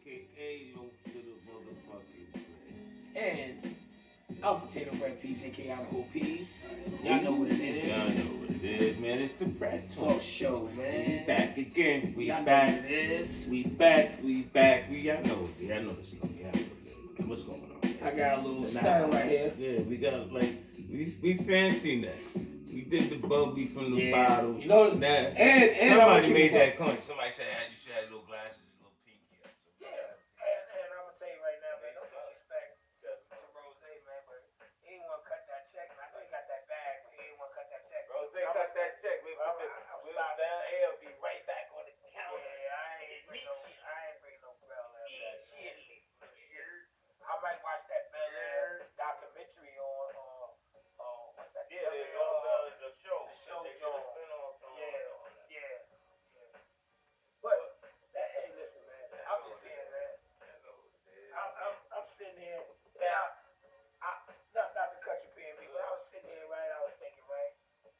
aka loaf to the motherfucking bread. And I'm Potato Bread Peas, aka Idaho Peas. Y'all know what it is. Y'all know what it is, man. It's the Bread Talk show, man. We back again. We y'all back. Know what it is. We back. Y'all know the song. Y'all know it. What's going on? I got a little style right here. Yeah, we got we fancy that. We did the bubbly from the bottle. You know, that, and somebody made that comment. Somebody said you should have little glasses, little pinky up. So yeah, and I'm gonna tell you right now, man, don't disrespect to Rose, man, but he ain't wanna cut that check. I know he got that bag, but he ain't wanna cut that check. Rose cut that check. We put down air, be right back on the counter. Yeah, I ain't bring no Bel Air. Immediately. I might watch that Bel Air documentary on what's that? Yeah, the show. The show, they John. Yeah. But hey, listen, man. I'm just saying, man. I'm sitting here. Not to cut your PNB, but I was sitting here, right? I was thinking, right?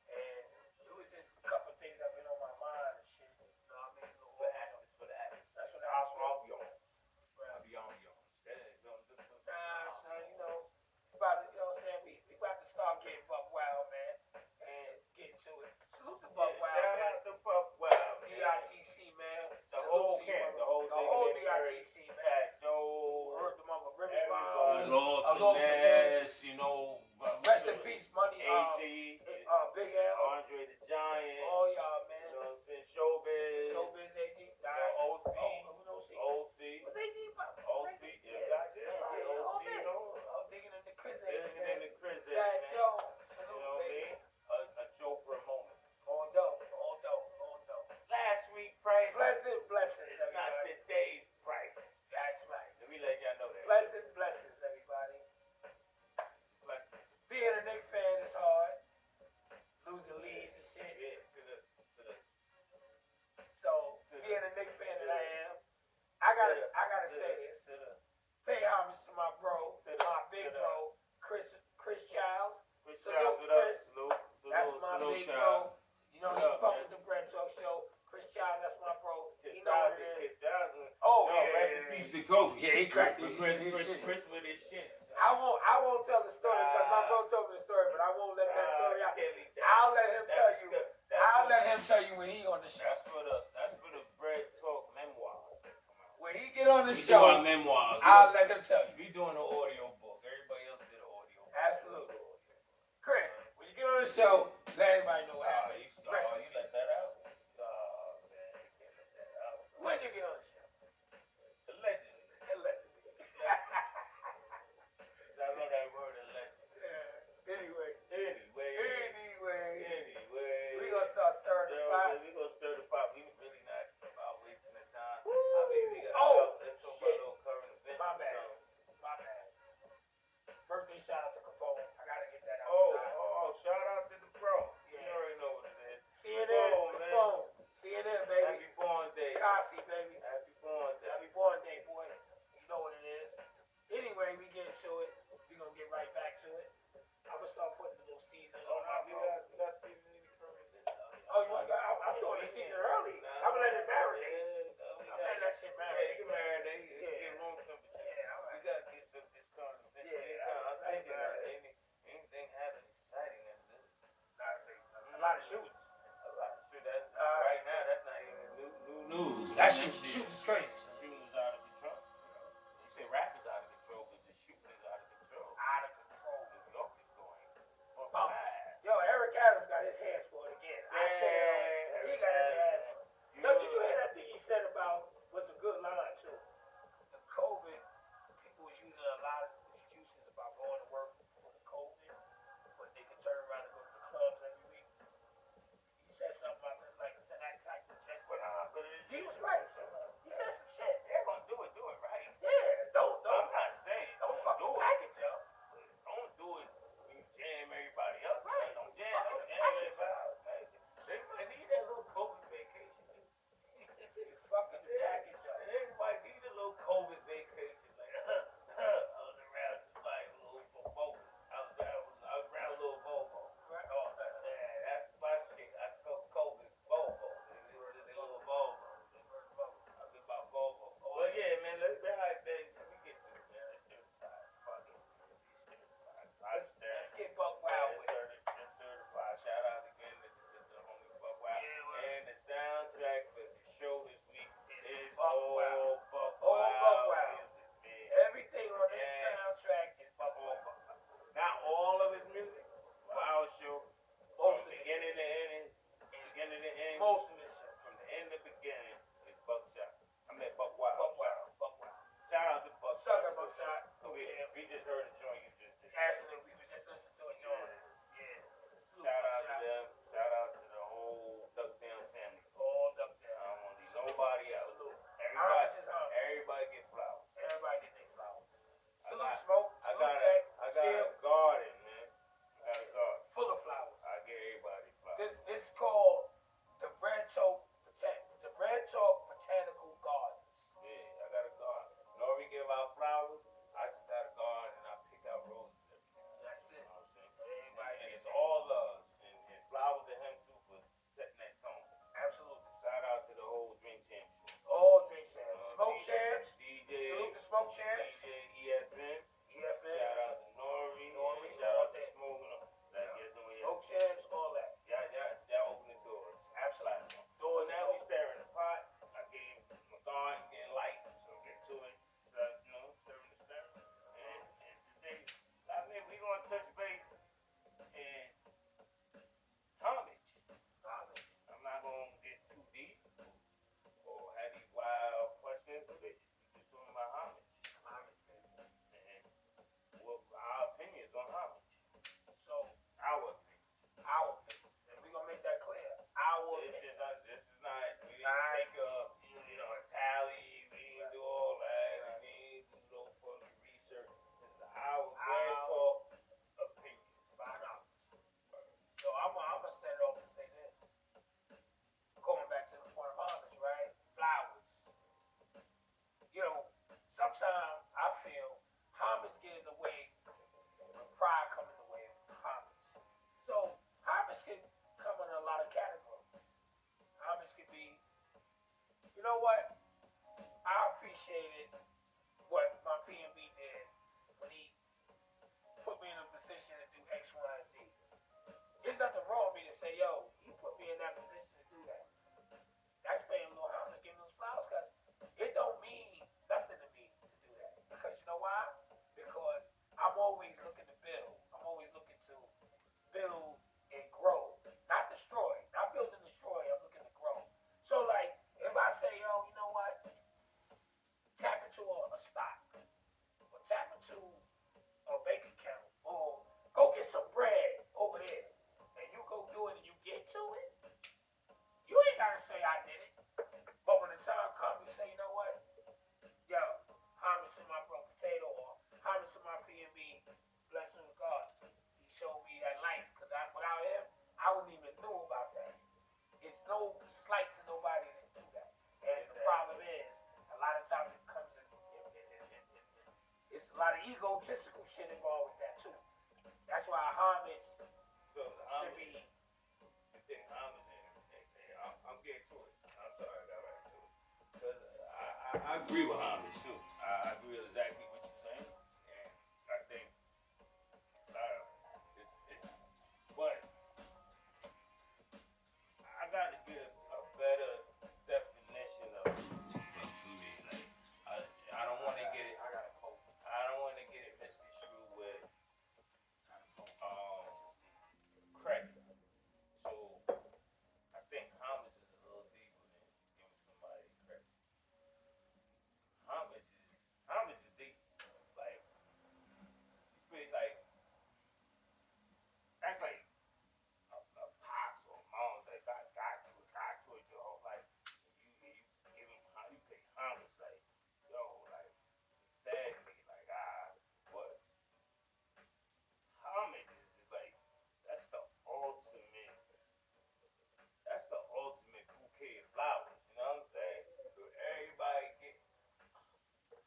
And it was just a couple of things that been on my mind and shit. You know what I mean? For the actors. That's what I'll be on. Son, you know, it's about, you know what I'm saying? We about to start getting Buck Wild, man, and get to it. Salute to Buck Wild, shout man. out to Buck Wild, DITC, man. The whole DITC, man. Joe, Heard the mama Remy Bond, Lord Finesse, you know. Rest in peace, money. AG, Big L, Andre the Giant. all y'all, man. You know what I'm saying? Showbiz, AG, OC. Was AG? OC, yeah, goddamn right. OC, you know. Digging in the Chris Fat Joe, salute, you know what I mean? A Joker moment. All dope. Last week price. Pleasant blessings, everybody. Not today's price. That's right. Let me let y'all know that. Pleasant blessings, everybody. Blessings. Being a Knicks fan is hard. Losing leads and shit. Yeah, So, being a Knicks fan that I am, I gotta say this. Pay homage to my bro, my big bro, Chris Childs. Salute, Chris. That's my big bro. You know, he fuck with the Bread Talk Show. Chris Childs, that's my bro. He know what it is. Rest in peace to Kobe. Yeah, he cracked his Chris shit. with his shit. I won't tell the story because my bro told me the story, but I won't let that story out. I'll let him tell you. I'll let him tell you when he on the show. That's for the Bread Talk memoirs. When he get on the we show, do our memoirs. I'll let him tell you. We doing an audio book. Everybody else did an audio book. Absolutely. Chris, when you get on the show, let everybody know what happened. You let that out? Oh, man, you can't let that out. When you get on the show? Allegedly. I know that word allegedly. Yeah. Anyway. We gonna start stirring the pot. We gonna stir the pot. We really not about wasting the time. Woo. I mean, let's talk about a little current events. My bad. Birthday shout out to Capone. I gotta get that out. Shout out to the bro. Yeah. You already know what it is. CNN, Capone. CNN, baby. Happy born day. Kasi, baby. Happy born day. Happy born day, boy. You know what it is. Anyway, we get to it. We gonna get right back to it. I'm gonna start putting a little season on my bro. We got season in the current events. I'm throwing the season early. I'm gonna let it marinate. I'm letting that shit marinate. Yeah, you can marinate. Get room temperature. Yeah, all right. We gotta get some this current event. Yeah, I think anything happened exciting in this. A lot of shootings. Right now, that's not even new news. That shooting's crazy. Shooting is out of control. You say rap is out of control, but the shooting is out of control. Out of control. New York is going. Yo, Eric Adams got his hands for it again. I said he got his hands for it. No, did you hear that thing he said about, was a good line too? The COVID, people was using a lot of excuses about going to work for the COVID, but they could turn around and go to the clubs every week. He said something about that type of just. He was right. So, he said some shit. They're gonna do it right. Yeah, don't. I'm not saying Don't fucking package up. Don't do it when you jam everybody else. Right. Don't jam everybody else. They might need that little COVID vacation. You fucking the package up. Everybody need a little COVID vacation. Like, I was around somebody a little Volvo. I was around a little Volvo. Right. Yeah, that's my shit. I go COVID Volvo. They little Volvo. It's called the Brantalk Botanical Gardens. Yeah, I got a garden. Nori give out flowers. I just got a garden and I pick out roses every day. That's it. You know what I'm saying? Everybody And gets it's all loves. And flowers to him too for setting that tone. Absolutely. Shout out to the whole Drink Champs show. All drink champs. Smoke champs. DJ, Salute the smoke champs. DJ EFN. EFN. Shout out to Nori. Nori, Shout out to all that. Smoking. Like, yes, Smoke champs, all that. y'all open the doors. Absolutely. So Doors now is we stirring the pot. I gave my garden getting light, so get to it. Start, stirring the stir. And today, we gonna touch base and homage. I'm not gonna get too deep or have these wild questions with it. We just talking about homage. And what our opinions on homage. So, Our opinions. and we're going to make that clear. This is not, we didn't take a tally, we didn't do all that, we didn't do no fucking research. This is our grand talk opinions. So, I'm going to set it off and say this. Going back to the point of homage, right? Flowers. Sometimes I feel homage get in the way, pride come in the way of homage. So, homage can come in a lot of categories. Homage could be, you know what? I appreciated what my P&B did when he put me in a position to do X, Y, and Z. There's nothing wrong with me to say, yo, he put me in that position to do that. That's paying a little homage, giving those flowers, because it don't mean nothing to me to do that. Because you know why? Because I'm always looking to build. I'm always looking to build and grow. Not destroy. Not build and destroy. I'm looking to grow. So, like, if I say, yo, you know what? Tap into a stock. Or tap into a bank account. Or go get some bread over there. And you go do it and you get to it. You ain't got to say I did it. But when the time comes, you say, you know what? Yo, homage to my bro Potato, or homage to my P&B, blessing of God. He showed me that light, because without him, I wouldn't even know about that. It's no slight to nobody that do that. And the problem is, a lot of times it comes in it's a lot of egotistical shit involved with that too. That's why homage should be. You think homage I'm getting to it. I'm sorry, I got right to it. Because I agree with homage too. I agree with exactly what you're saying. And I think but I got to get a better definition of me. Like, I don't want to get it. I don't want to get it misconstrued with credit. So I think homage is a little deeper than giving somebody credit. Homage is deep. Like, you feel like that's like a pops or mom that got to it your whole life. You give him, you pay homage, like, yo, like, fed me, like, but homage is like, that's the ultimate bouquet of flowers, you know what I'm saying? So everybody get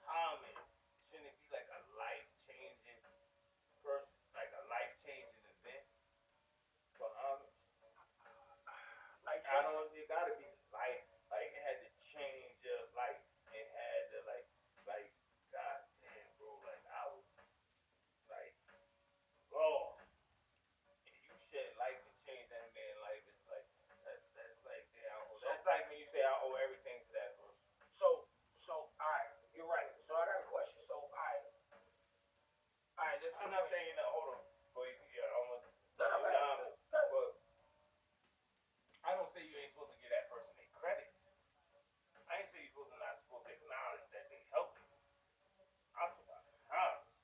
homage. Shouldn't it be like a life-changing person, like a life-changing event for homage? Like, It gotta be like it had to change your life. It had to like, god damn, bro, like I was like lost. And you shed light and change that man's life. It's like that's like damn. That's like when you say I owe everything to that person. So, alright, you're right. So I got a question. So, alright, this I'm not saying that. Hold on, before you almost. No, But I don't say you ain't supposed to give that person their credit. I ain't say you're not supposed to acknowledge that they helped you. I'm talking about homage.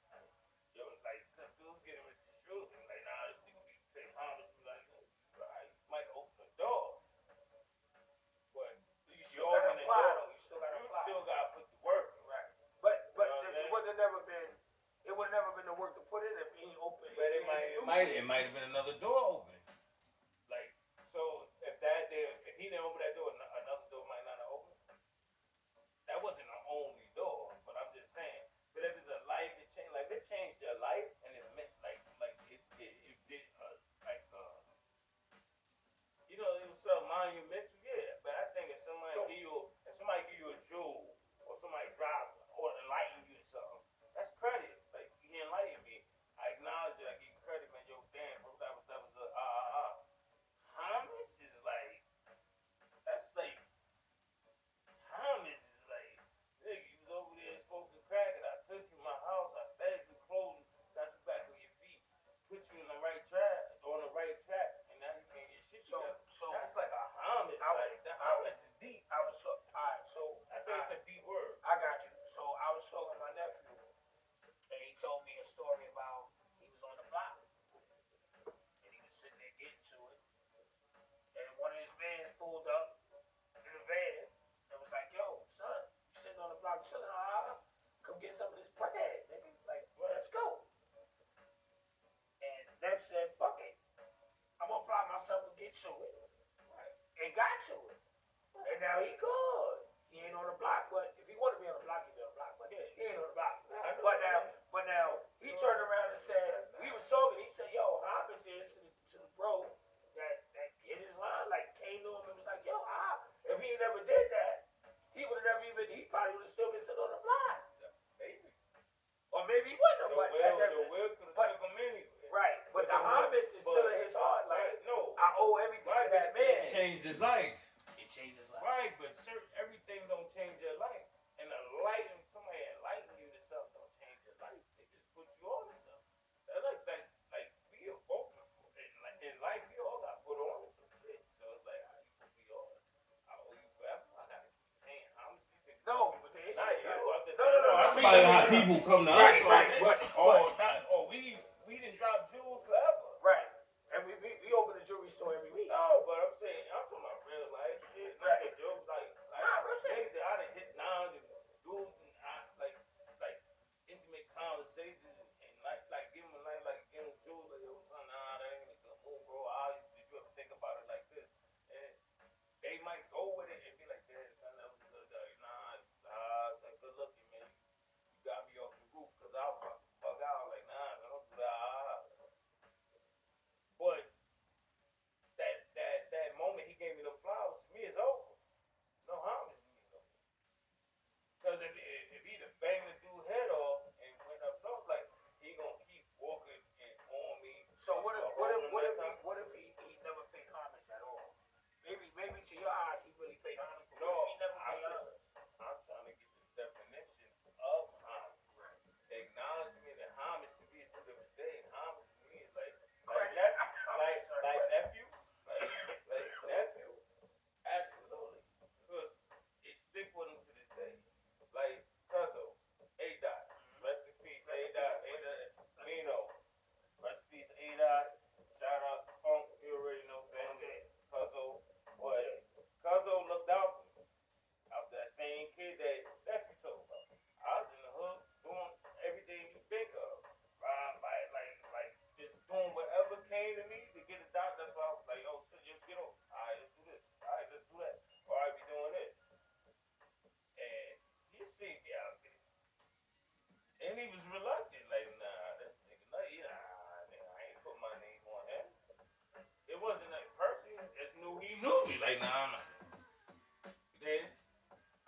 Yo, like, cause dudes getting misconstrued and like, nah, this nigga be paying homage. Like, you might open the door, but you still gotta apply though. You still gotta put the work in. Right. But it would have never been the work to put in if he ain't open. But it might have been another door open. Like, so yourself monumental, yeah. But I think if somebody give you a jewel or somebody drop or enlighten you to something, that's credit. Like he enlightened me. I acknowledge it. I give you credit, man. Yo, damn, bro, that was a homage is like that's like homage is like nigga, you was over there smoking crack and I took you to my house, I fed you clothing, got you back on your feet, put you in the right track, on the right track, and now you getting your shit together. So that's like a homage. Like the homage is deep. I think it's a deep word. I got you. So I was talking to my nephew, and he told me a story about he was on the block, and he was sitting there getting to it, and one of his mans pulled up in a van and was like, "Yo, son, you sitting on the block chilling? Come get some of this bread, nigga. Like, let's go." And Neff said, "Fuck it, I'm gonna apply myself and get to it." Right. And got to it. And now he good. He ain't on the block, but if he want to be on the block, he be on the block. But he ain't on the block. But now he turned around and said, we was talking. He said, "Yo, homage is to the bro that hit his line, like came to him and was like, yo, if he never did that, he would have never even. He probably would have still been sitting on the block. Maybe. Or maybe he wouldn't. The will could have took him anyway. Right. But the homage is still in his heart. Like, no, I owe everything to that man. It changed his life. Right, but everything don't change your life. And somebody enlighten you to something don't change your life. They just put you on to something. That's like we are both in life. We all got put on to some shit. So it's like, you put me on. I owe you forever. I gotta keep paying. How much you think? No, but they Not you. I'm just No. That's about how people come to us. We didn't drop jewels forever. Right. And we open a jewelry store every week. No, but I'm saying I'm talking about real life shit. Not the jokes things that I done hit down and dudes and like intimate conversations and like give them a night like give them jewels like yo son that ain't a good move bro. Did you ever think about it like this? And they might go with it and be like, damn son that was a good day. It's like good looking man. You got me off the roof because I was about to bug out like I don't do that. But that moment he gave me the flowers to me is over. No homage to me no more. Because if he'd have banged the dude's head off and went up north, like he gonna keep walking and on me. So what if he never paid homage at all? Maybe to your eyes he really paid homage, but No, he never paid homage. I'm trying to get this definition of homage. Right. Acknowledgement and homage to me is two different things. Homage to me is like nephew. Like nephew. Absolutely. Because it stick with him to this day. Like Cuzzo, A-Dot. Rest in peace, A-Dot. Mino. Rest in peace, A-Dot. Shout out to Funk. You already know family. Cuzzo. Boy, Cuzzo looked out for me. I was that same kid that nephew told about. I was in the hood doing everything you think of. Like just doing whatever came to me to get a doctor. That's why I was like, oh, shit, just get over. Alright, let's do this. Alright, let's do that. Alright, we doing this. And he seen me out there. And he was reluctant, like, this nigga, nigga, I ain't put my name on him. It wasn't like person, just knew he knew me, like, I'm not. Then,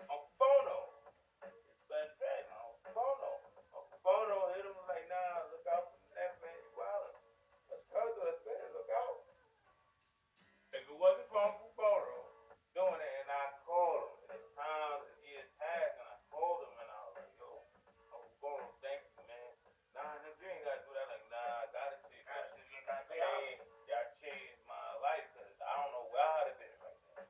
Uncle Bono, his best friend, Uncle Bono hit him like, look out for that man, you wildin'. That's cousin, that's man, look out. If it wasn't for Uncle Bono doing it, and I called him, and it's times and years passed, and I called him, and I was like, yo, Uncle Bono, thank you, man. Nigga, you ain't gotta do that. Like, I got it to you. Y'all changed my life, because I don't know where I'd have been right now.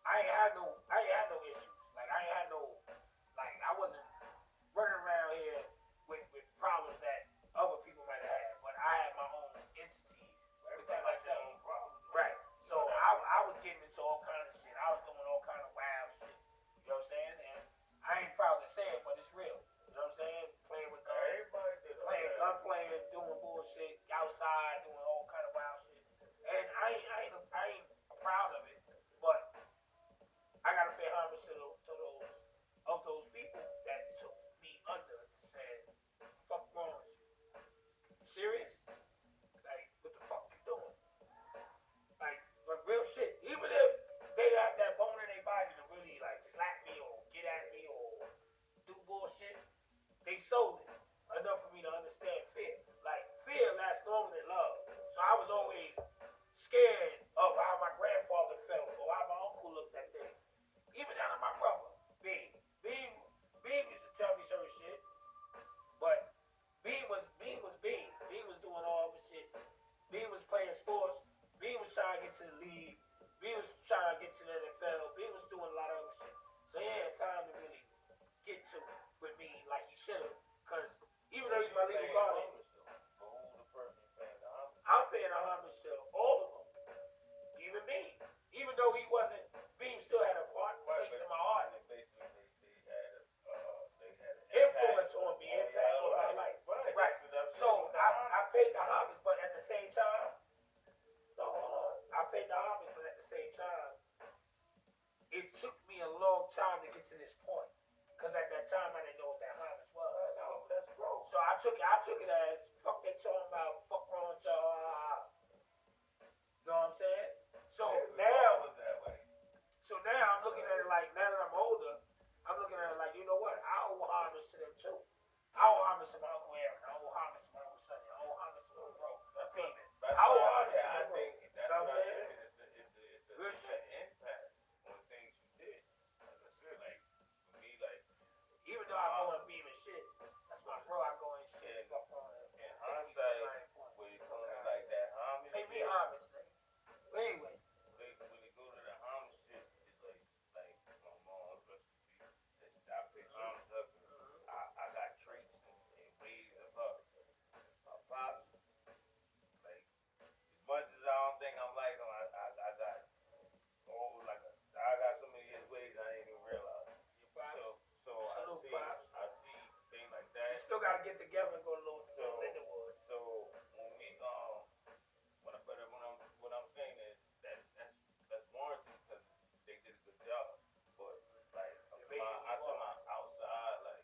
I ain't had no issues. Like I ain't had no, like I wasn't running around here with problems that other people might have had, but I had my own entities within myself. Right. So I was getting into all kind of shit. I was doing all kind of wild shit. You know what I'm saying? And I ain't proud to say it, but it's real. You know what I'm saying? Playing with guns, playing gun playing, doing bullshit outside, doing all kind of wild shit. And I ain't proud of it, but I gotta pay homage to those of those people that took me under and said, "Fuck wrong with you? You serious? Like what the fuck you doing?" Like real shit. Even if they have that bone in their body to really like slap me or get at me or do bullshit, they sold it enough for me to understand fear. Like fear lasts longer than love. So I was always scared of how my grandfather felt or how my uncle looked at things. Even down to my brother, Bean. Bean used to tell me certain shit, but Bean was Bean. Bean was doing all of his shit. Bean was playing sports. Bean was trying to get to the league. Bean was trying to get to the NFL. Bean was doing a lot of other shit. So he had time to really get to it with me like he should have. Because even though he's my legal guardian, I'm paying a homage to all of them. Even Bean. Even though he wasn't, Bean still had a place in my heart. Influence on me, impact on my life. Right. So I paid the homage, but at the same time, no, hold on. I paid the homage, but at the same time, it took me a long time to get to this point. Because at that time, I didn't know what that homage was. That's growth. So I took it as fuck they talking about, fuck wrong with y'all. You know what I'm saying? So now I'm looking at it like now that I'm older, I'm looking at it like, you know what? I owe homage to them too. I owe homage to my Uncle Aaron. I owe homage to my Uncle Sonny. I owe homage to my bro, Feeman. I owe homage to my bro. You know what I'm saying? It's real shit. Impact on things you did. Like I said, like for me, like even though I go and beam and shit, that's my bro. I go and shit. Fuck on it. In hindsight, when you come like that homage, pay me homage, nigga. But anyway, when you go to the homage shit, it's like my mom, I pay homage up. I got traits and ways of her. My pops, like as much as I don't think I'm like him, I got I got some of his ways I didn't even realize. So I see things like that. You still gotta get together and go to Lord Lindenwood. So when we what I'm saying is that's warranted because they did a good job. But like I told my outside like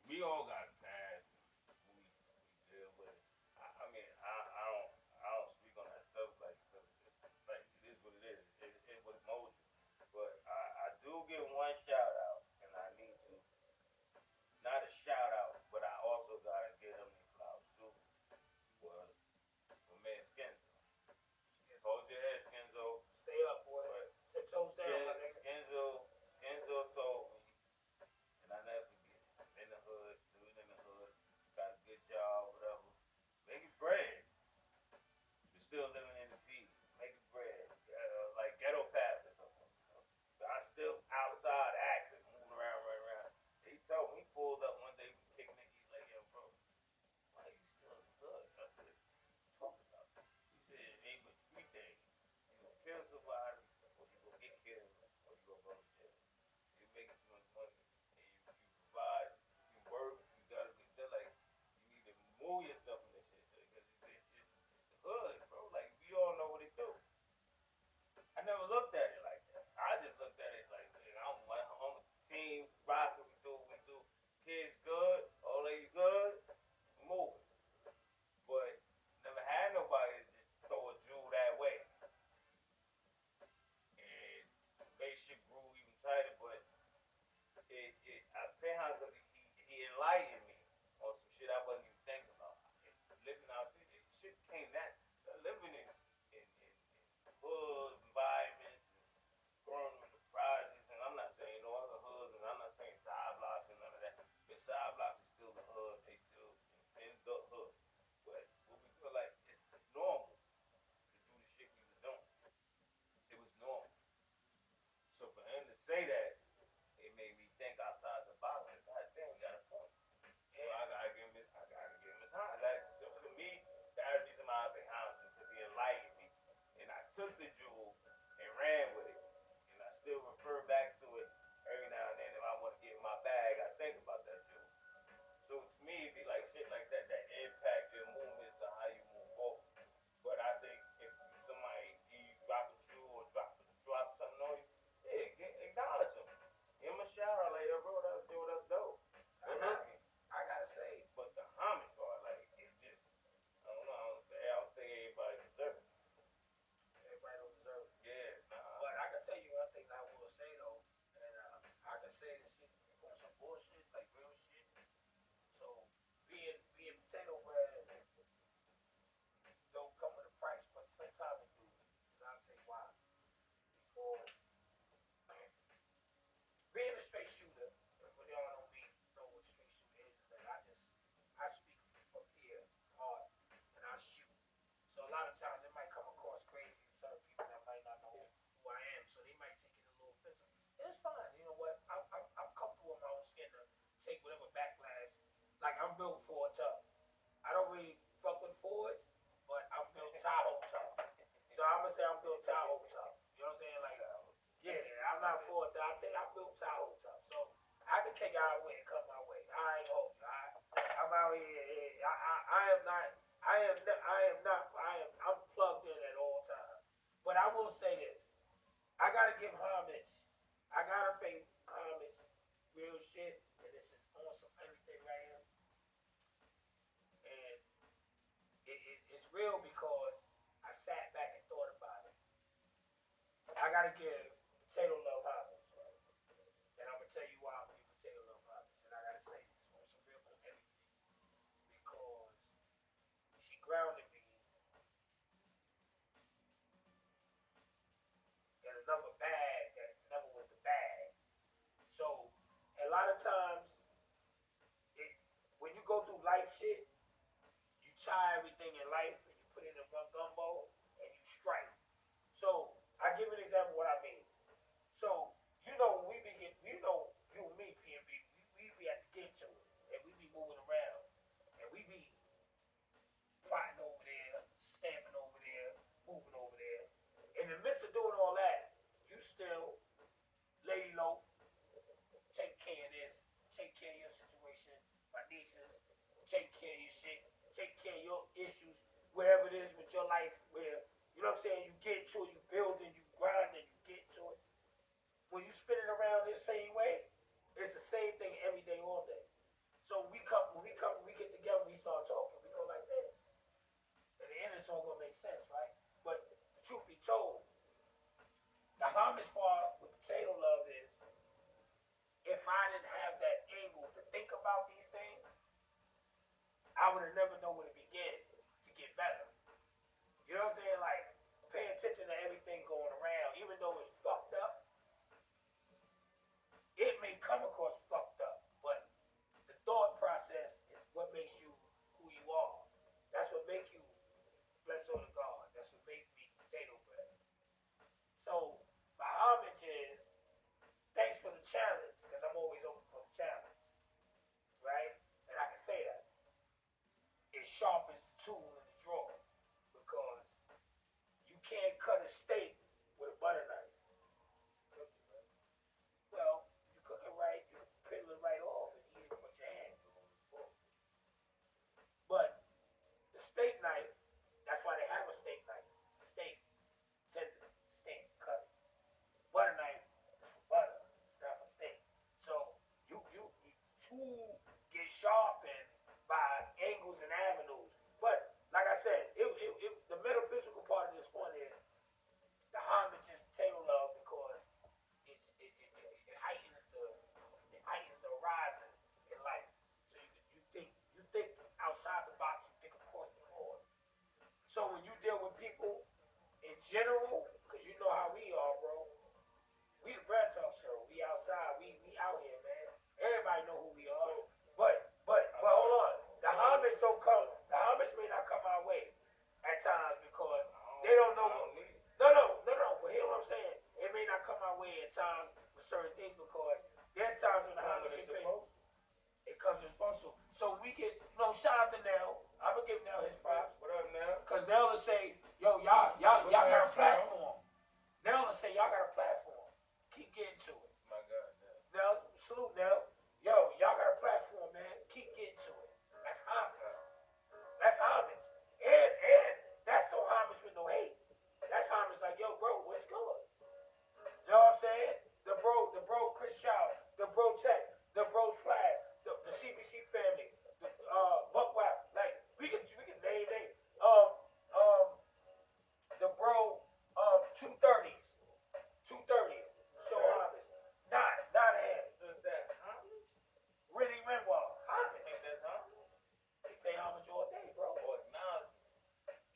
we all got past. We deal with it. I mean I don't speak on that stuff like because it's like it is what it is. It was mold you. But I do get one shout out and I need to not a shout out, but I also gotta give them these flowers too. Was my man Skenzo. Hold your head, Skenzo. Stay up, boy. 6 toes down, my nigga. Skenzo told me, and I never forget it. I'm in the hood, living in the hood, got a good job, whatever. Making bread. We're still living in the P. Making bread. Like ghetto fat or something. You know? But I'm still outside active, moving around, running around. He told me, he pulled up one day, we kicking it. He's like, yo, bro, why are you still in the hood? I said, what you talking about? He said, it ain't but 3 days. You gonna kill somebody, or you gonna get killed, or you gonna go to jail. So you're making too much money, and you provide, you work, you got a good job. Like, you need to move yourself from this shit. Because it's the hood, bro. Like, we all know what it do. I never looked at it like that. I just looked at it like, I'm on the team, rocking, we do. Kids good, all lady good, move it. But never had nobody just throw a jewel that way. And made shit grew even tighter, but I pay him because he enlightened me on some shit I wasn't even thinking about. Living out there, shit came that. So living in hood environments, growing with the projects, and I'm not saying no other hoods, and I'm not saying side blocks and none of that. But side blocks is still the hood, they still in the hood. But what we feel like it's normal to do the shit we was say that, it made me think outside the box. Like, God damn, you got a point. So I gotta give him his high. Like, so for me, that would be somebody behind him because he enlightened me. And I took the jewel and ran with it. And I still refer back to it every now and then. If I want to get in my bag, I think about that jewel. So to me, it'd be like shit like that that impact your movements or how you move forward. But I think if somebody drop a jewel or drop something on you, yeah, acknowledge them. Give them a shout out like, yo, bro, that's dope. Good looking. I gotta say, But the homage part, like, it just, I don't know, I don't think everybody deserves it. everybody don't deserve it. Yeah, nah. But I can tell you one thing I will say though, and I can say this shit on some bullshit, like real shit. So being potato bread don't come with a price, but sometimes it do. And I'll say why. Because being a straight shooter, and when y'all know me, know what straight shooter is that I speak from here hard and I shoot. So a lot of times it might come across crazy to certain people that might not know who I am, so they might take it a little offensive. And it's fine, you know what? I'm comfortable in my own skin to take whatever backlash. Like I'm built for it tough. I don't really fuck with Fords, but I'm built Tahoe tough. So I'm gonna say I'm built Tahoe tough. You know what I'm saying? Like, yeah, I'm not Fords. I'm built Tahoe tough. So I can take it out way and come my way. I ain't hold you. I'm out here. I'm plugged in at all times. But I will say this. I gotta give homage. I gotta pay homage. Real shit. And this is on some everything right here. And it's real because I sat back and thought about it. I gotta give Potato Love homage. Right? And I'm gonna tell you why I'm giving Potato Love homage. And I gotta say this on some real on everything. Because she grounded me in another bag that never was the bag. So a lot of times when you go through life shit, you tie everything in life and you put it in one gumbo and you strike. So I give an example of what I mean. So you know when we be you and me PNB, we be at the get to it and we be moving around and we be plotting over there, stamping over there, moving over there. In the midst of doing all that, you still lay low, take care of this, take care of your situation, my nieces, take care of your shit, take care of your issues, wherever it is with your life, where, you know what I'm saying, you get to it, you build it, you grind it, you get to it. When you spin it around the same way, it's the same thing every day, all day. So when we get together, we start talking, we go like this. And the end it's all gonna make sense, right? But the truth be told, the homage part with Potato Love is if I didn't have that angle to think about these things, I would have never known where to begin to get better. You know what I'm saying? Like, pay attention to everything going around, even though it's fucked up. It may come across fucked up, but the thought process is what makes you who you are. That's what makes you blessed on the God. That's what makes me potato bread. So my homage is thanks for the challenge, because I'm always open for the challenge. Right? And I can say that. It sharpens the tool in the drawer. Because you can't cut a steak with a butter knife. Well, if you cook it right, you can peel it right off and eat it with your hand. But the steak knife, that's why they have a steak knife. Steak, tender, steak, cut. Butter knife is for butter. It's not for steak. So you get sharpened by angles and avenues. But like I said, the metaphysical part of this one is the homage is Potato Love because it heightens the horizon in life. So you think outside the box, you think across the board. So when you deal with people in general, because you know how we are, bro. We the Bread Talk Show. We outside. We out here, man. Everybody know who we are. But hold on. The homage don't come. The homage may not come our way at times because they don't know. No. But hear what I'm saying. It may not come our way at times with for certain things because there's times when the homeless get paid. It comes responsible. So we get, shout out to Nell. I'm gonna give Nell his props. What up, Nell? Cause Nell will say, yo, y'all got a platform. Nell will say, y'all got a platform. Keep getting to it. My God, Nell. Nell, salute Nell. Yo, y'all got a platform, man. Keep getting to it. That's homage. That's homage. And that's no homage with no hate. That's homage like, yo, bro, what's good? You know what I'm saying? The bro Chris Child, the bro Tech, the bros Flash, the CBC family, the Buck Wild. Like we can name names. The bro 230s. So homage. Not hands. So is that homage? Really Renoir. I think that's homage. They pay homage all day, bro. Or acknowledgement.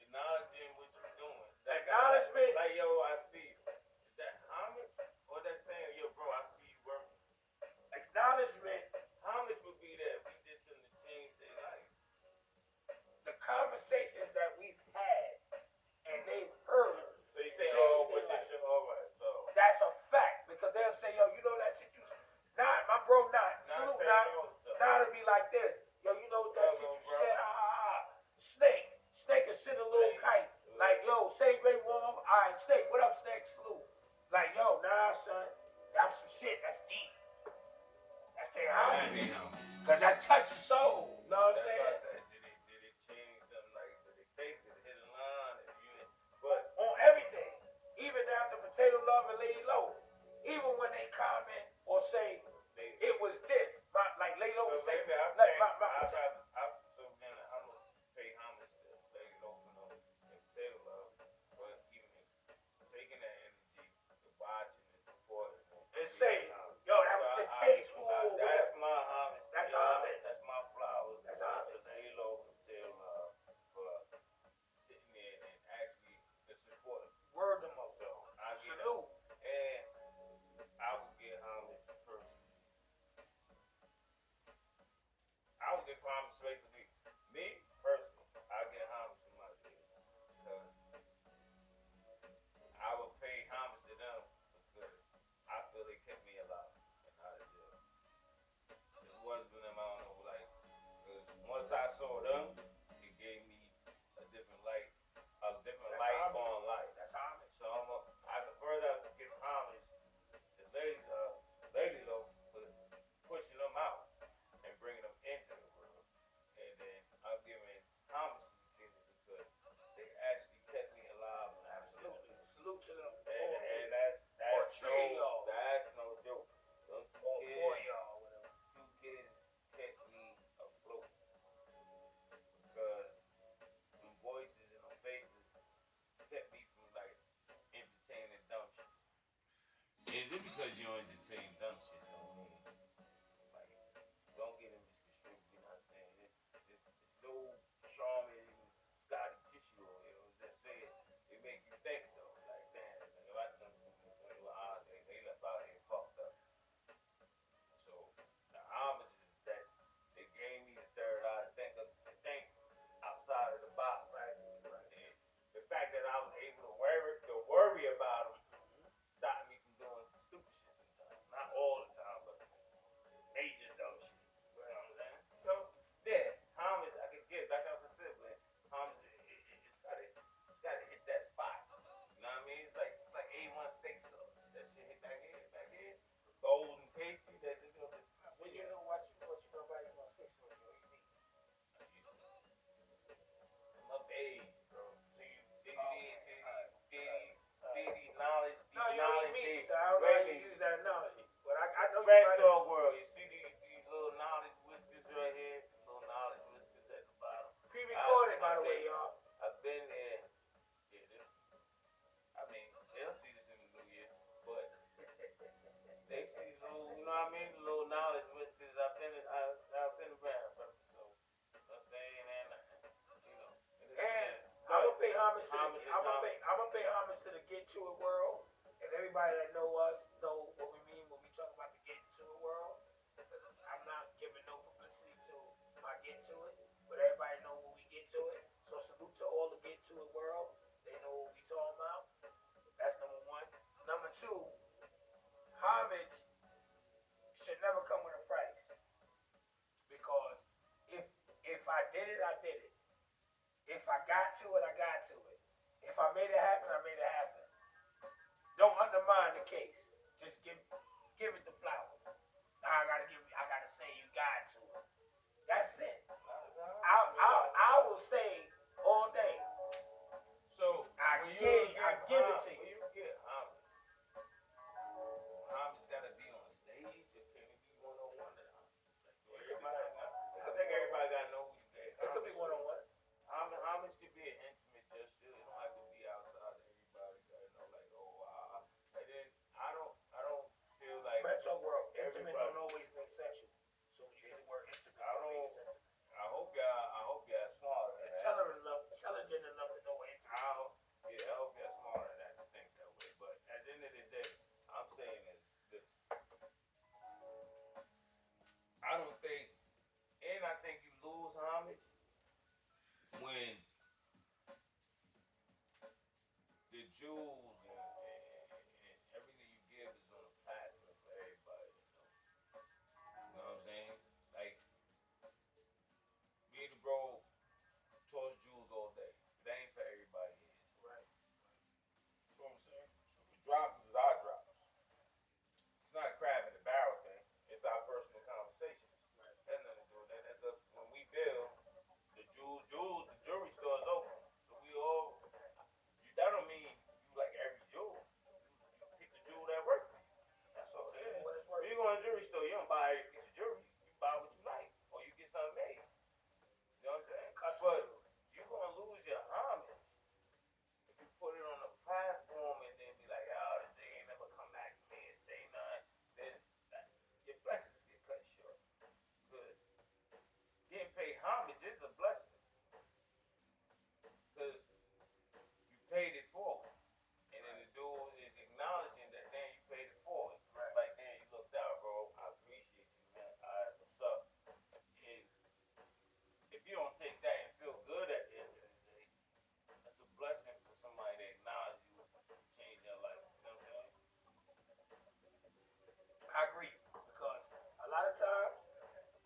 Acknowledging what you're doing. Acknowledgement. Like, yo, I see you. Is that homage? Or that saying, yo, bro, I see you working? Acknowledgement. Homage would be that we did something to change their life. The conversations that we've had and they've heard. So you say, change oh, their but this life. shit, all right, so. That's a fact because they'll say, yo, you know that shit you. Not my bro, not salute, not to be like this. Yo, you know that shit you said. Snake is send a little kite. Like, yo, say great warm. All right, Snake, what up, Snake? Salute. Like, yo, nah, son, that's some shit. That's deep. That's their homage. Cause that touched the soul. You know what I'm saying? Did it change something like, did it think, did it hit a line? But on everything, even down to Potato Love and Lady Low. Even when they comment or say it was this, like Lady Low would say, so then I'm gonna pay homage to Lady Low for no Potato Love, but even taking that energy, the watching and supporting, and say, yo, that was just tasteful. That's my homage. That's homage. That's my flowers. That's homage. Lady Low and Potato Love for sitting there and actually the support. Word them up. So I salute. And I would get homage personally. I would get homage basically. Me personally, I get homage to my kids because I would pay homage to them because I feel they kept me alive and out of jail. It wasn't them, I don't know, like, because once I saw them, it gave me a different light on life. That's homage. So I can further give homage to Lady Low for pushing them out and bringing them into the world. And then I'm giving homage to the kids because they actually kept me alive. Absolutely. Salute to them. And that's no joke. Them two kids kept me afloat because them voices and them faces kept me from like entertaining dumb shit. Is it because you don't entertain dumb shit? Like, don't get it misconstrued. You know what I'm saying? It's no Charmin and Scotty tissue on here. Just say it make you think though. Like, damn, if I jump through this way, they left out here fucked up. So the homage is that they gave me the third eye to think outside of the box. Right? And the fact that I was able to worry about them stopped me from doing stupid shit sometimes. Not all the time, but major dumb shit. You know what I'm saying? So yeah, homage I could give, like I said, but homage it's gotta hit that spot. You know what I mean? It's like A1 steak sauce. That shit hit back here. Bold and tasty. When you know what you know about you want to say so, you need. I'm of age, bro. See, knowledge. No, you don't need me, so I don't know how you use that analogy. But I know you Red might Talk World. You see these little knowledge whiskers right here? Little knowledge whiskers at the bottom. pre-recorded, by the way, y'all. I've been there. They'll see this in the new year, but they see these little, you know what I mean? The little knowledge whiskers. I've been around, brother. So, you know what I'm saying? And, And I'm gonna pay homage to the get to it world, and everybody that know us know what we mean when we talk about the get to it world. Because I'm not giving no publicity to my get to it, but everybody know when we get to it. So salute to all the get to it world. They know what we talking about. That's number one. Number two, homage should never come with a price because if I did it, I did it. If I got to it, I got to it. If I made it happen, I made it happen. Don't undermine the case. Just give it the flowers. Now I gotta say you got to it. That's it. I will say all day. So I when give it to you. When you get homage, homage gotta be on stage or can it be one on one? I think everybody gotta know who you get. It could be one on one. Homage could be an intimate gesture. It don't have to be outside. Everybody gotta know, like, oh, wow. And then I don't feel like Retro world, intimate don't always mean sexual. So when you hear the word intimate, I don't mean don't. sexual. I hope y'all smarter than that. Intelligent enough to know what intimate. I hope y'all smarter than that to think that way. But at the end of the day, I'm saying is this. I don't think, and I think you lose homage when the jewels and everything you give is on a platform for everybody to know. You know what I'm saying? Like, me and the bro toss jewels all day. But that ain't for everybody is. Right. You know what I'm saying? So the drops is our drops. It's not a crab in the barrel thing. It's our personal conversations. Right. That's nothing to do with that. That's us when we build the jewelry store is open. So we all that don't mean you like every jewel. You pick the jewel that works for you. That's all it is. When you go to a jewelry store, you don't buy every piece of jewelry. You buy what you like. Or you get something made. You know what I'm saying? But you're gonna lose your homage if you put it on a platform and then be like, oh, this thing ain't never come back to me and say nothing. Then your blessings get cut short. Because getting paid homage is a blessing. Because you paid it forward. And then the dude is acknowledging that, damn, you paid it forward. Right. Like, damn, you looked out, bro. I appreciate you, man. That's what's up. And if you don't take that and feel good at the end of the day, that's a blessing for somebody to acknowledge you and change your life. You know what I'm saying? I agree because a lot of times,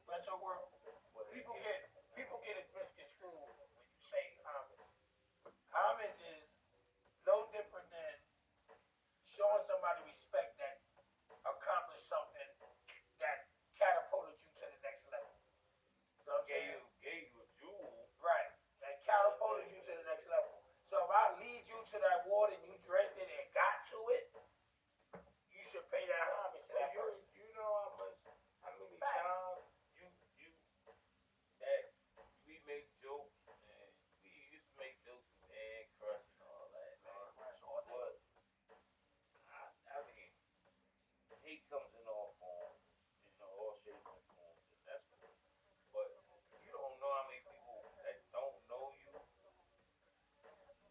retro world, people get it misconstrued when you say homage. Homage is no different than showing somebody respect that accomplished something that catapulted you to the next level. You know what I'm saying? Gave you a jewel. Right. That catapulted you to the next level. So if I lead you to that water and you drank it and got to it, you should pay that homage to that person. You know how many times that we make jokes and we used to make jokes with Man Crush and all that. Man Crush all day. But I mean, hate comes in all forms, all shapes and forms, and that's cool. But you don't know how many people that don't know you,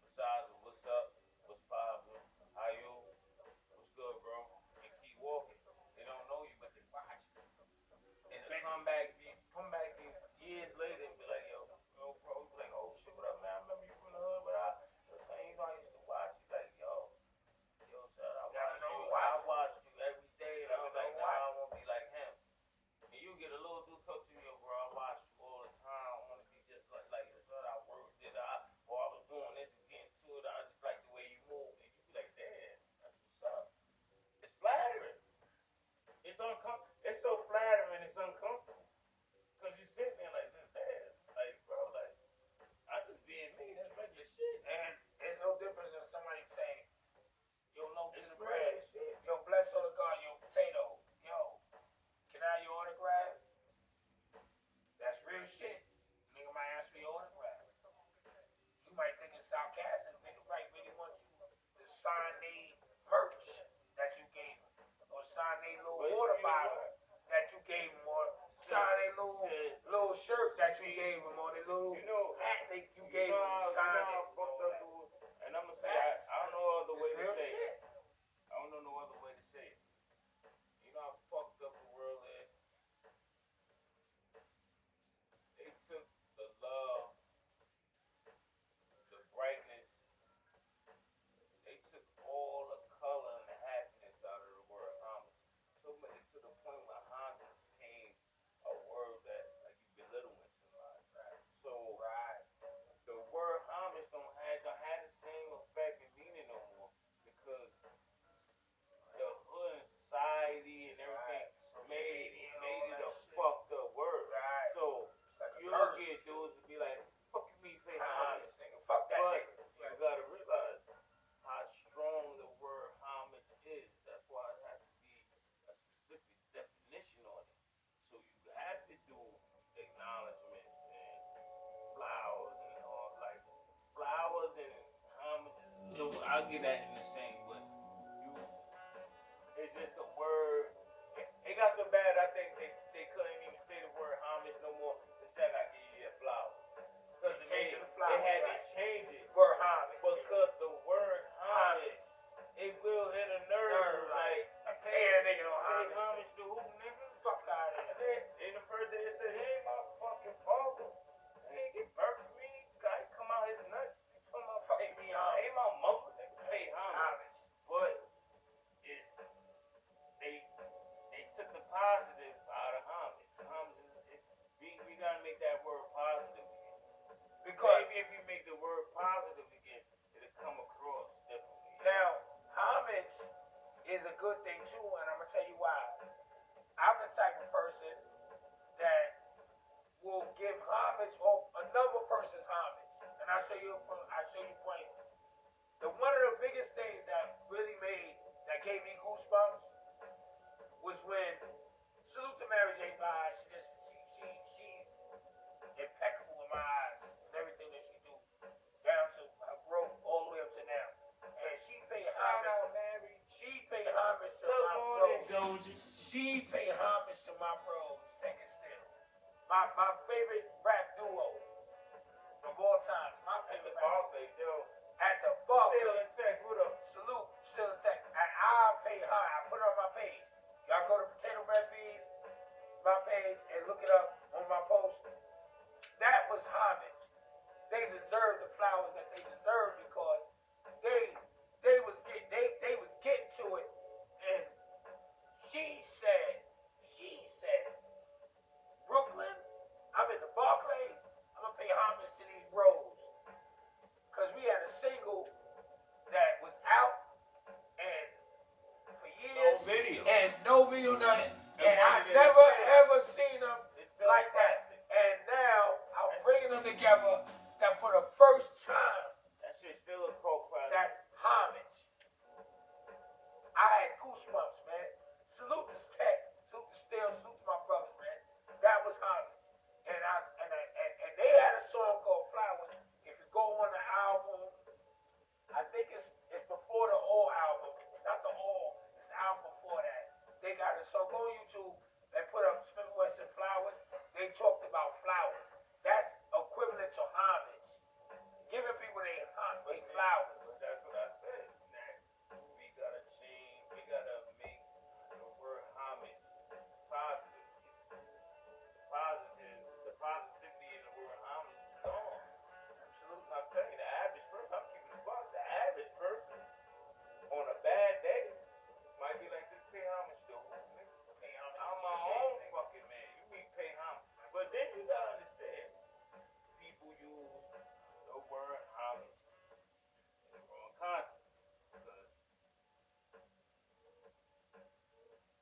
besides what's up, what's poppin', how you, what's good, bro, and keep walking. They don't know you, but they watch you. And they come back in years later and be like, yo, bro, you be like, oh shit, what up, man? I remember you from the hood, but I used to watch you, like, yo, son, I watched you every day, and I was like, nah, I won't be like him. And you get a little dude come to me, yo, bro, I watch you all the time, I want to be just like your son, I worked it, or I was doing this and getting to it, I just like the way you move, and you be like, damn, that's what's up. It's flattering. It's so flattering, it's uncomfortable. Because you sit there like this, damn, like, bro, like, I'm just being me, that's regular shit. And there's no difference in somebody saying, yo, low to It's the bread. shit. Yo, bless all the God, yo, potato. Yo, can I have your autograph? That's real shit. Nigga might ask for your autograph. You might think it's sarcastic. Nigga might really want you to sign their merch that you gave him. Or sign their little water bottle that you gave him. Or sign their little shirt that you gave him. Or the little hat that you gave him. Sign it. And I'm going to say, I don't know other way to say shit. it. I don't know no other way to say it. You know how fucked up the world is? They took the love, the brightness, they took all the color and the happiness out of the word homage. I'll get that in the same way. It's just the word. It got so bad. I think they couldn't even say the word homage no more. They said I give you your flowers because Changing the flowers, they had to right. change it Word homage. because the word homage it will hit a nerve. Like paying a nigga no pay homage. homage to who, nigga? Fuck out of here. In the first day, they said, he ain't my fucking father. He ain't get birth to me. I ain't come out his nuts. He told my fucking me homage. ain't my mother. Nigga, pay homage. But it's they took the positive out of homage. Homage is we gotta make that word positive again. Because maybe if you make the word positive again, it'll come across differently. now, homage is a good thing too, and I'm gonna tell you why. I'm the type of person that will give homage off another person's homage, and I'll show you point. One of the biggest things that really that gave me goosebumps was when salute to Mary J. Blige. She's impeccable in my eyes and everything that she do, down to her growth all the way up to now. And she paid homage. She paid homage to my bros. She paid homage to my bros. Take it still. My favorite rap duo of all times. My favorite rap duo. At the Barclays. Still in tech, what up? Salute, still in tech. And I pay her. I put it on my page. Y'all go to Potato Red Bees, my page, and look it up on my post. That was homage. They deserved the flowers that they deserved because they was getting to it. And she said, Brooklyn, I'm in the Barclays. I'm gonna pay homage to these bros. Cause we had a single that was out and for years no video nothing. And I never ever seen them like that. And now I'm bringing them together that for the first time. That shit still a cult classic. That's homage. I had goosebumps, man. Salute to Tech, salute to Still, salute to my brothers, man. That was homage. And they had a song called Flowers. If you go on the album, I think it's before the All album. It's not the All, it's the album before that. They got a song. Go on YouTube and put up Smith Wesson Flowers. They talked about flowers. That's equivalent to homage. Giving people their flowers. But that's what I said. Now, we gotta change. We gotta make the word homage positive. The positivity in the word homage is gone. Absolutely. I'm telling you, the average person, I'm keeping it buck. The average person on a bad day might be like this. Pay homage to who? Pay homage. I'm my own fucking man. You mean pay homage? But then you gotta understand, people use the word homage in the wrong context.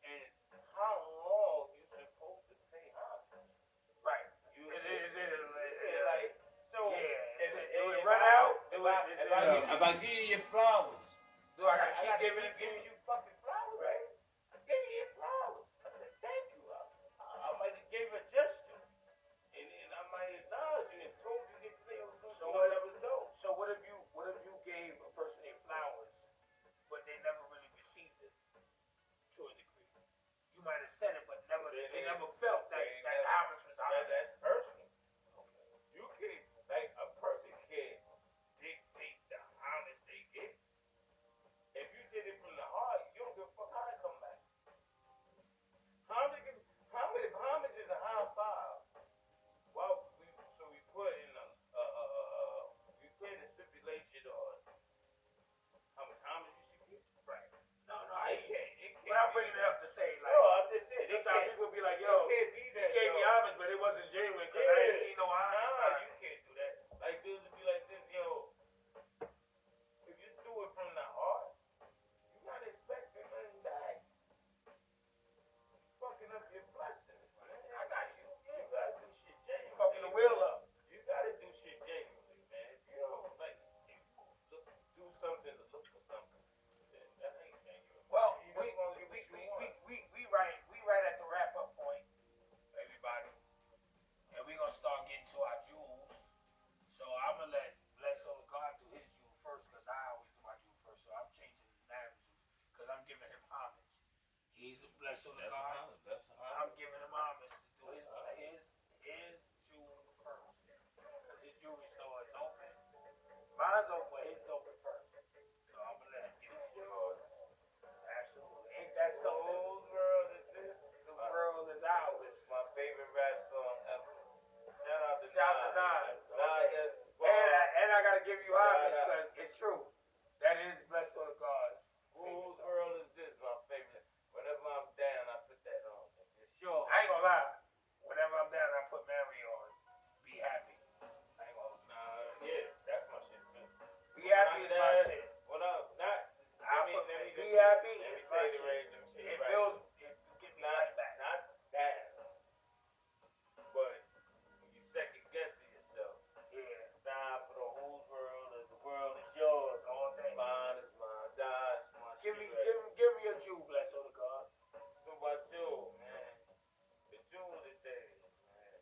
And how long you supposed to pay homage? Right. Is it like so? Yeah. Do it run out? If I give you your flowers, Do I gotta keep giving it to giving you? you fucking flowers, right? I gave you your flowers. I said thank you. I might have gave a gesture, and I might have acknowledged you and told you that they was doing that was dope. So what if you gave a person their flowers, but they never really received it to a degree? You might have said it, but they never felt that homage was homage. That's personal. You can like a person can dictate the homage they get. If you did it from the heart, you don't give a fuck how it come back. Homage is a high five. Well, we put in a stipulation on how much homage you should get. Right. No, It can't. But I'm bringing it up to say, like, No, I'm just saying. sometimes people be like, yo, it can't be he that. gave me homage, but it wasn't genuine because I didn't see no homage. Nah, you can't do that. Like, dudes would be like this, yo. If you do it from the heart, you not expecting nothing back. You fucking up your blessings, man. I got you. You gotta do shit genuinely. Fucking the wheel up. You gotta do shit genuinely, man. If you don't like, do something to look for something, then that ain't genuine. Well, You don't wanna get what you want. we right at the wrap up point, everybody, and we gonna start getting to our jewels. So I'm gonna let Bless on the God do his jewel first, cause I always do my jewel first. He's a blessed of That's a God. honor. That's a I'm honor. giving him homage to do his jewel first. Because his jewelry store is open. Mine's open, but his is open first. So I'm gonna let him get it yours. Absolutely. Ain't that something? Whole world is this. The world is ours. My favorite rap song ever. Shout out to Shout to Nas. Nas, that's And I gotta give you homage because it's true. That is blessed of God's. Whose world is this? My favorite. Whenever I'm down, I put that on. Sure. I ain't gonna lie. Whenever I'm down, I put Mary on. Be happy. I ain't gonna hold you. Nah, yeah, that's my shit too. Be happy is my shit. When I'm not, Be happy let me is say my it shit. right. Let me say It it right. builds. It get me right back. Not down, but you second guessing yourself. Yeah. Die for the whole world as the world is yours. All day. Mine is mine. Die is my Give shit. me a Jew, bless of God. So about Jewel, man. The Jewel today, man.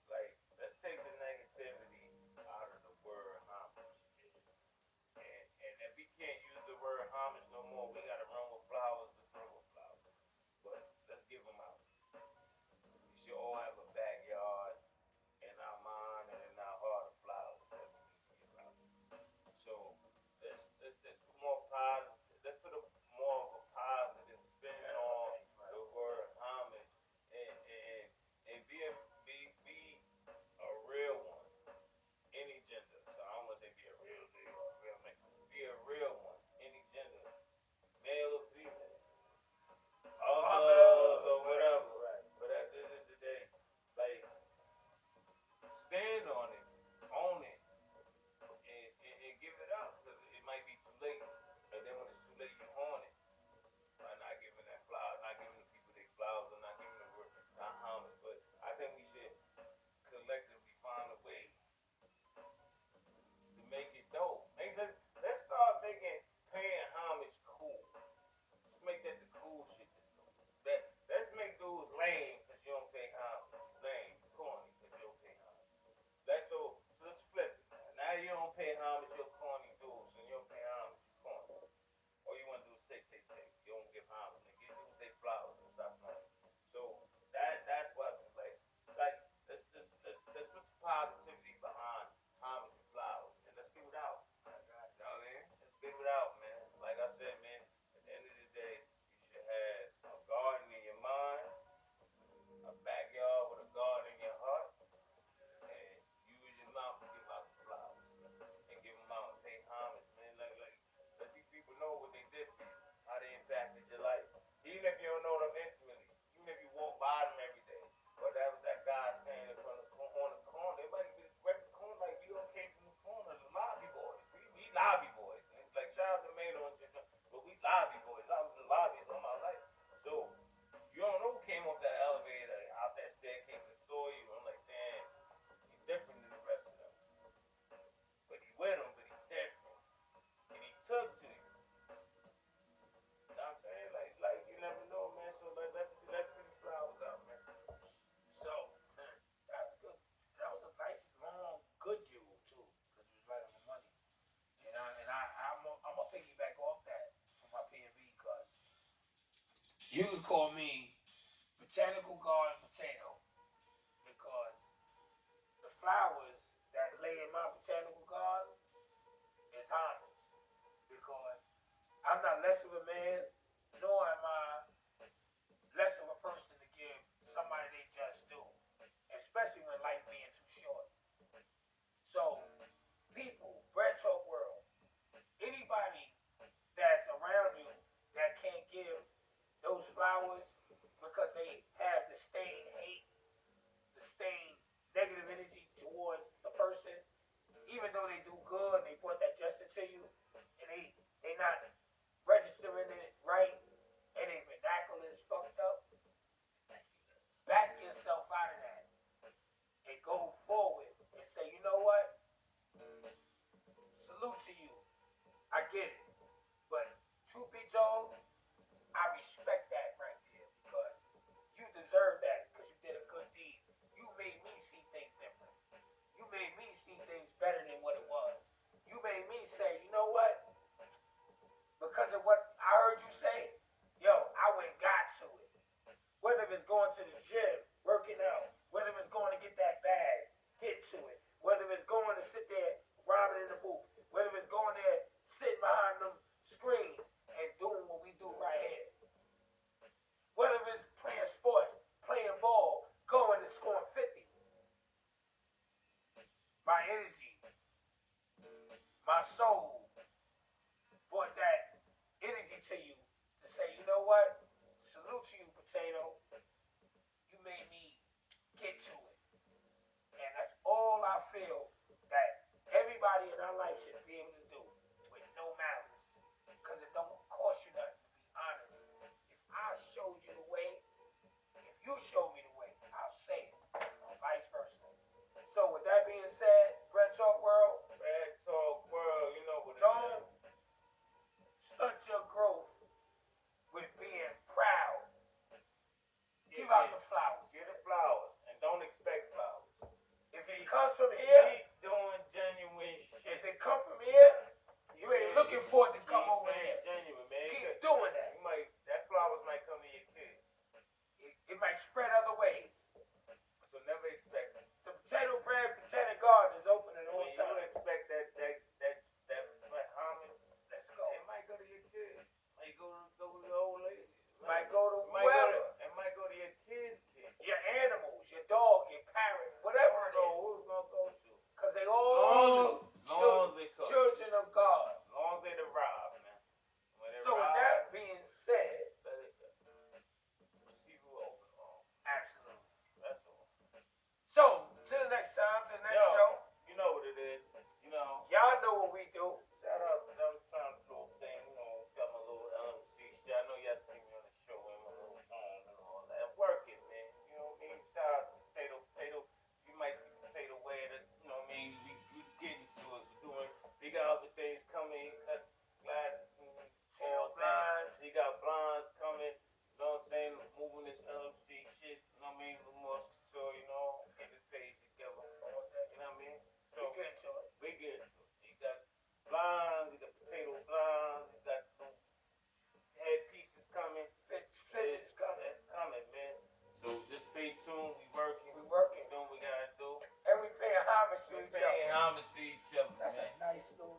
Like, let's take the negativity out of the word homage. And if we can't use the word homage no more, we gotta run with flowers. Let's run with flowers. But let's give them out. We should all have a backyard in our mind and in our heart of flowers that we need to give out. So let's put more positive. Let's put more of a positive spin on the word homage and be a real one. Any gender. So I don't want to say be a real nigga or a real man. Be a real one. Any gender. Male or female. Others or whatever. But at the end of the day, like, stand on it, own it, and give it up. Because it might be too late. And then when it's too late, you own it. By not giving that flower, not giving the people their flowers, or not giving the word, not homage. But I think we should collectively find a way to make it dope. Let's start making paying homage cool. Let's make that the cool shit. Let's make dudes lame because you don't pay homage. Lame, corny because you don't pay homage. So let's flip it. Now you don't pay homage, you're a corny dude. So you don't pay homage, you're corny. All you want to do is take. You don't give homage. And give dudes their flowers and stop playing. So that's what let's put some positivity behind homage and flowers. And let's give it out. You know what I mean? Let's give it out, man. Like I said, man, at the end of the day, you should have a garden in your mind, a backyard with a garden in your heart, and use your mouth to give out the flowers, man. And give them out and pay homage, man. Like let these people know what they did for you, how they impacted your life. Even if you don't know them intimately, even if you walk by them every day, or that was that guy standing in front of on the corner, they might be right the corner, like we all came from the corner, the lobby boys. We lobby boys. Man. Like shout out to Mano and Chicken, but we lobby boys. I was in lobbies all my life. So you don't know who came off that elevator, out that staircase and saw you. I'm like, damn, he different than the rest of them. But he with them, but he different. And he took to you. You know what I'm saying? Like you never know, man. So let's get the flowers out, man. So, that was good. That was a nice, long, good jewel too, because it was right on the money. I'm gonna piggyback off that for my P&B because you can call me Botanical Garden Potato because the flowers that lay in my botanical garden is homage because I'm not less of a man, nor am I less of a person to give somebody they just do, especially when life being too short. So, people, Bread Talk World, anybody that's around you that can't give those flowers because they have disdain, hate, disdain, negative energy towards the person, even though they do good and they brought that justice to you, and they not registering it right, and their vernacular is fucked up, back yourself out of that and go forward and say, you know what? Salute to you. I get it. But truth be told, I respect that right there because you deserve that because you did a good deed. You made me see things different. You made me see things better than what it was. You made me say, you know what? Because of what I heard you say, yo, I went got to the gym, working out, whether it's going to get that bag, get to it, whether it's going to sit there rhyming in the booth, whether it's going there sitting behind them screens and doing what we do right here, whether it's playing sports, playing ball, going and scoring 50. My energy, my soul brought that energy to you to say, you know what? Salute to you, Potato. You made me get to it. And that's all I feel that everybody in our life should be able to do with no malice. Because it don't cost you nothing, to be honest. If I showed you the way, if you showed me the way, I'll say it. Or vice versa. So with that being said, Bread Talk World, you know what it don't is. stunt your growth with being proud. Give out the flowers. Give the flowers. And don't expect flowers. If it comes from here, Keep doing genuine shit. if it come from here, you ain't looking for it to come over Keep here. genuine, man. Keep doing that. That flowers might come to your kids. It might spread other ways. So never expect it. The Potato Bread Botanic Garden is open at all You don't times. expect that homage. Let's go. It might go to your kids. Might go to the old lady. Might go to Might whoever. it might go to your kids' kids. Your animals, your dog, your parrot, whatever it is. Who's gonna go to? Because they all Long as they come. children of God. Long as they arrive, man. When they So with arrive, that being said, let it go. Receive you open arms. absolutely. That's all. So, to the next time, to the next show. You know what it is. You know. Y'all know what we do. Shout out to them trying to do a thing, got my little LMC shit. I know y'all see me on the show and my little phone and all that. I'm working, man. You know what I mean? Shout out to Potato. You might see Potato wear it, you know what I mean? We getting to it. We're doing, we got other things coming, cut glasses and all blinds. things. We got blinds coming, you know what I'm saying? Moving this LMC shit, you know what I mean? A little more couture, get the page together. You know what I mean? So We get to it. we get to it. You got blinds, you got Potato blinds, you got headpieces coming. It's coming. It's coming, man. So just stay tuned. We working. We working. Doing what we gotta do. And we paying homage to We each other. paying homage to each other, That's man. a nice little